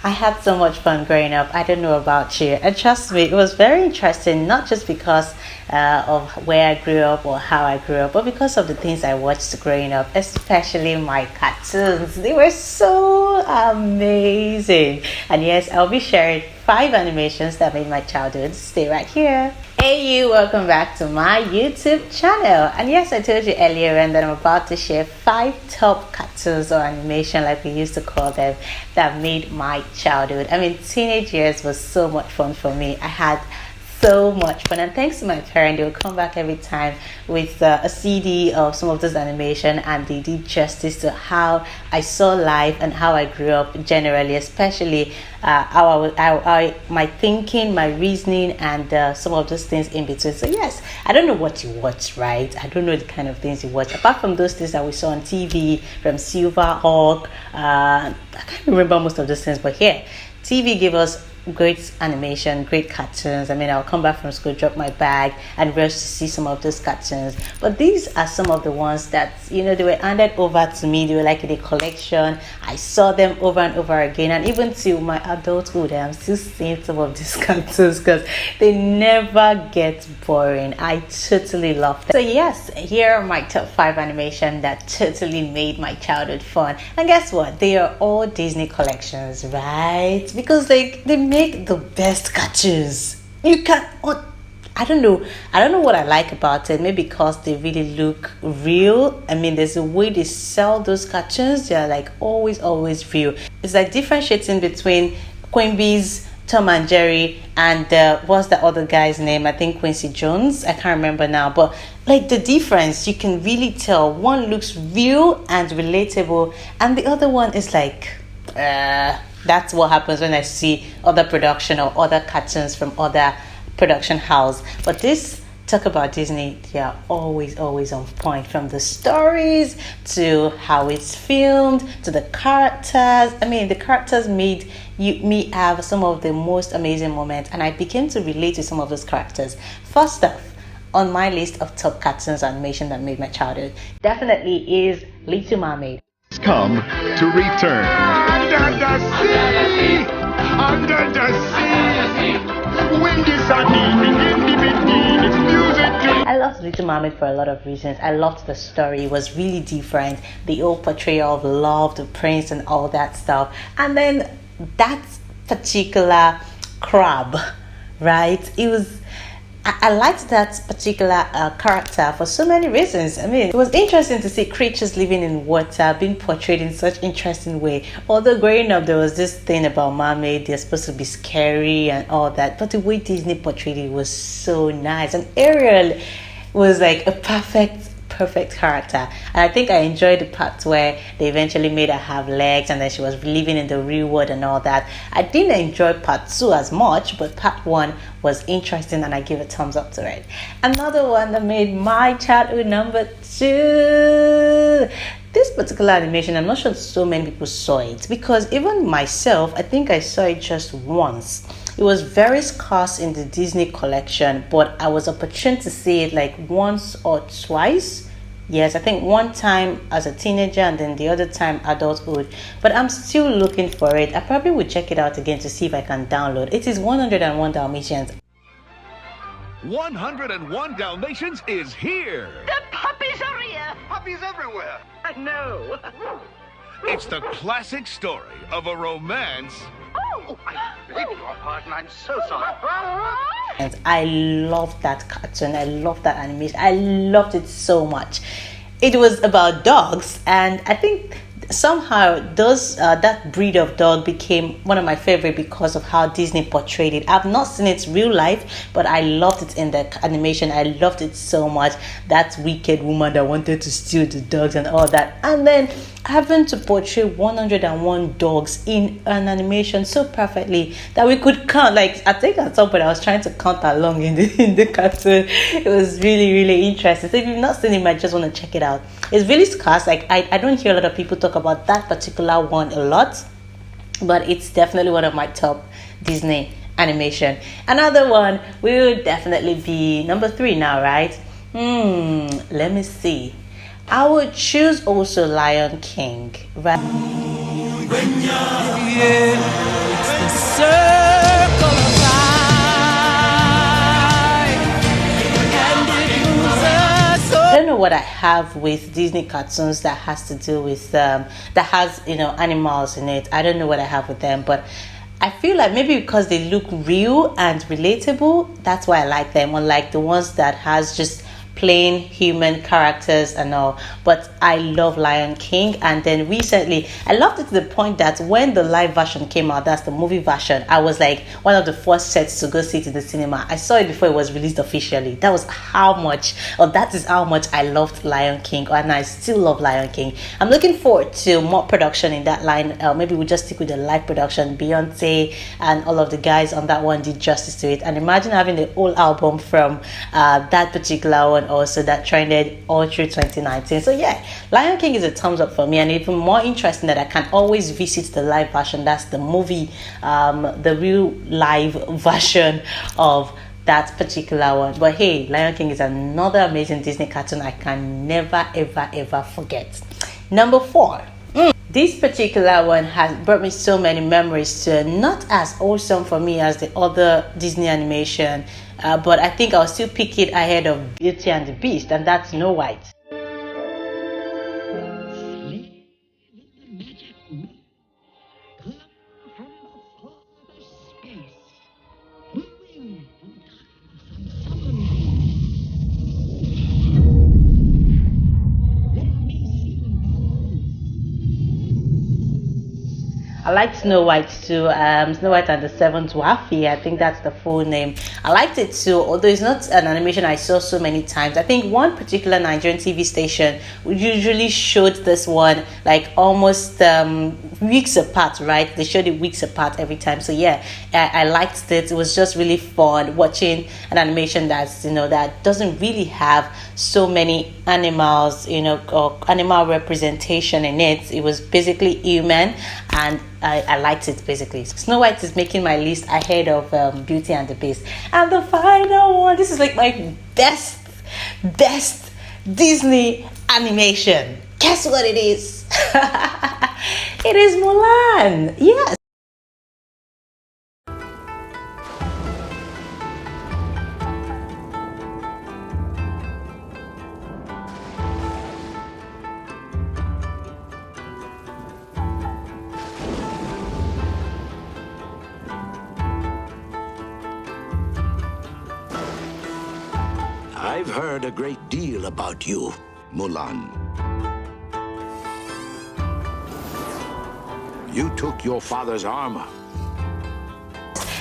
I had so much fun growing up. I don't know about you. And trust me, it was very interesting, not just because of where I grew up or how I grew up, but because of the things I watched growing up, especially my cartoons. They were so amazing. And yes, I'll be sharing 5 animations that made my childhood. Stay right here. Hey you, welcome back to my YouTube channel. And yes, I told you earlier and that I'm about to share 5 top cartoons or animation, like we used to call them, that made my childhood. I mean, teenage years was so much fun for me. I had so much fun, and thanks to my parents, they would come back every time with a CD of some of this animation, and they did justice to how I saw life and how I grew up generally, especially how my thinking, my reasoning, and some of those things in between. So yes, I don't know what you watch, right? I don't know the kind of things you watch apart from those things that we saw on TV from Silverhawk. I can't remember most of those things, but here TV gave us great animation, great cartoons. I mean, I'll come back from school, drop my bag, and rush to see some of those cartoons. But these are some of the ones that, you know, they were handed over to me. They were like in a collection. I saw them over and over again, and even till my adulthood, I'm still seeing some of these cartoons because they never get boring. I totally love them. So yes, here are my top 5 animation that totally made my childhood fun. And guess what? They are all Disney collections, right? Because they make the best cartoons. You can I don't know what I like about it. Maybe because they really look real. I mean, there's a way they sell those cartoons. They're like always real. It's like differentiating between Queen Bee's Tom and Jerry and what's the other guy's name? I think Quincy Jones. I can't remember now, but like the difference, you can really tell. One looks real and relatable, and the other one is like that's what happens when I see other production or other cartoons from other production house. But this, talk about Disney, they are always on point, from the stories to how it's filmed to the characters. I mean, the characters made me have some of the most amazing moments, and I began to relate to some of those characters. First off, on my list of top cartoons animation that made my childhood definitely is Little Mermaid. Come to return. Under the sea, under the sea. When the sun it's music to. I loved Little Mermaid for a lot of reasons. I loved the story. It was really different. The old portrayal of love, the prince, and all that stuff. And then that particular crab, right? It was. I liked that particular character for so many reasons. I mean, it was interesting to see creatures living in water being portrayed in such interesting way. Although growing up, there was this thing about mermaid, they're supposed to be scary and all that, but the way Disney portrayed it was so nice. And Ariel was like a perfect character, and I think I enjoyed the part where they eventually made her have legs and then she was living in the real world and all that. I didn't enjoy part 2 as much, but part 1 was interesting and I give a thumbs up to it. Another one that made my childhood number 2, this particular animation, I'm not sure so many people saw it, because even myself, I think I saw it just once. It was very scarce in the Disney collection, but I was opportune to see it like once or twice. Yes, I think one time as a teenager and then the other time adulthood. But I'm still looking for it. I probably will check it out again to see if I can download. It is 101 Dalmatians. 101 Dalmatians is here. The puppies are here. Puppies everywhere. I know. It's the classic story of a romance. Oh, I beg your pardon. I'm so sorry. And I loved that cartoon. I loved that animation. I loved it so much. It was about dogs, and I think somehow that breed of dog became one of my favorite because of how Disney portrayed it. I've not seen it real life, but I loved it in the animation. I loved it so much. That wicked woman that wanted to steal the dogs and all that, and then having to portray 101 dogs in an animation so perfectly that we could count. Like, I think at some point I was trying to count along in the cartoon. It was really interesting. So if you've not seen it, you might just want to check it out. It's really scarce. Like, I don't hear a lot of people talk about that particular one a lot, but it's definitely one of my top Disney animation. Another one will definitely be number 3 now, right? Let me see. I would choose also Lion King, right? what I have with Disney cartoons that has to do with that has animals in it. I don't know what I have with them, but I feel like maybe because they look real and relatable, that's why I like them. Unlike the ones that has just plain human characters and all. But I love Lion King, and then recently I loved it to the point that when the live version came out, that's the movie version, I was like one of the first sets to go see it in the cinema. I saw it before it was released officially. That is how much I loved Lion King, and I still love Lion King. I'm looking forward to more production in that line. Maybe we'll just stick with the live production. Beyonce and all of the guys on that one did justice to it, and imagine having the whole album from that particular one also that trended all through 2019. So yeah, Lion King is a thumbs up for me, and even more interesting that I can always visit the live version. That's the movie, the real live version of that particular one. But hey, Lion King is another amazing Disney cartoon I can never ever forget. Number 4. This particular one has brought me so many memories to, not as awesome for me as the other Disney animation, but I think I'll still pick it ahead of Beauty and the Beast, and that's Snow White. I liked Snow White too. Snow White and the Seven Dwarfs. I think that's the full name. I liked it too, although it's not an animation I saw so many times. I think one particular Nigerian TV station usually showed this one like almost weeks apart, right? They showed it weeks apart every time. So yeah, I liked it. It was just really fun watching an animation that's that doesn't really have so many animals, or animal representation in it. It was basically human, and I liked it basically. Snow White is making my list ahead of Beauty and the Beast. And the final one, this is like my best Disney animation. Guess what it is? It is Mulan. Yes. I've heard a great deal about you, Mulan. You took your father's armor.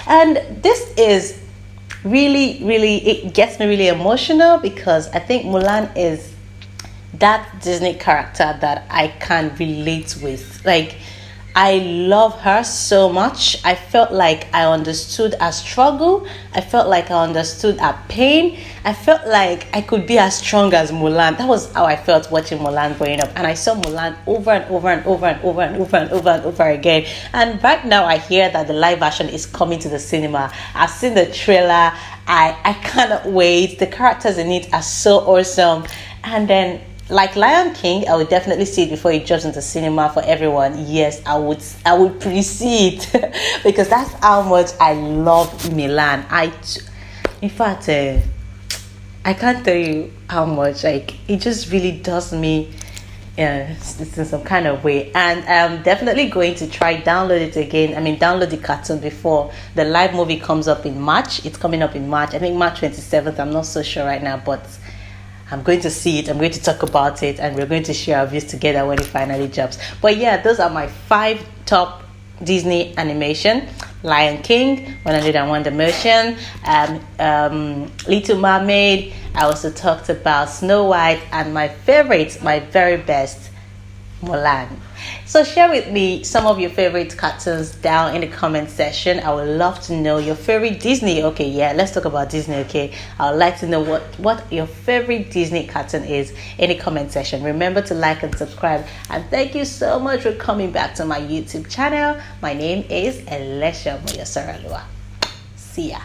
And this is really, it gets me really emotional, because I think Mulan is that Disney character that I can relate with. Like, I love her so much. I felt like I understood her struggle. I felt like I understood her pain. I felt like I could be as strong as Mulan. That was how I felt watching Mulan growing up. And I saw Mulan over and over again. And right now I hear that the live version is coming to the cinema. I've seen the trailer. I cannot wait. The characters in it are so awesome. And then, like Lion King, I would definitely see it before it drops into cinema for everyone. Yes, I would pre-see it because that's how much I love Mulan. In fact, I can't tell you how much. Like, it just really does me, it's in some kind of way. And I'm definitely going to try download it again. I mean, download the cartoon before the live movie comes up in March. It's coming up in March. I think March 27th. I'm not so sure right now, but I'm going to see it, I'm going to talk about it, and we're going to share our views together when it finally drops. But yeah, those are my 5 top Disney animation. Lion King, 101 Dalmatian, Little Mermaid. I also talked about Snow White, and my favorite, my very best, Mulan. So share with me some of your favorite cartoons down in the comment section. I would love to know your favorite Disney. Okay, yeah, let's talk about Disney. Okay, I would like to know what your favorite Disney cartoon is in the comment section. Remember to like and subscribe, and thank you so much for coming back to my YouTube channel. My name is Elisha Moyosoralua. See ya.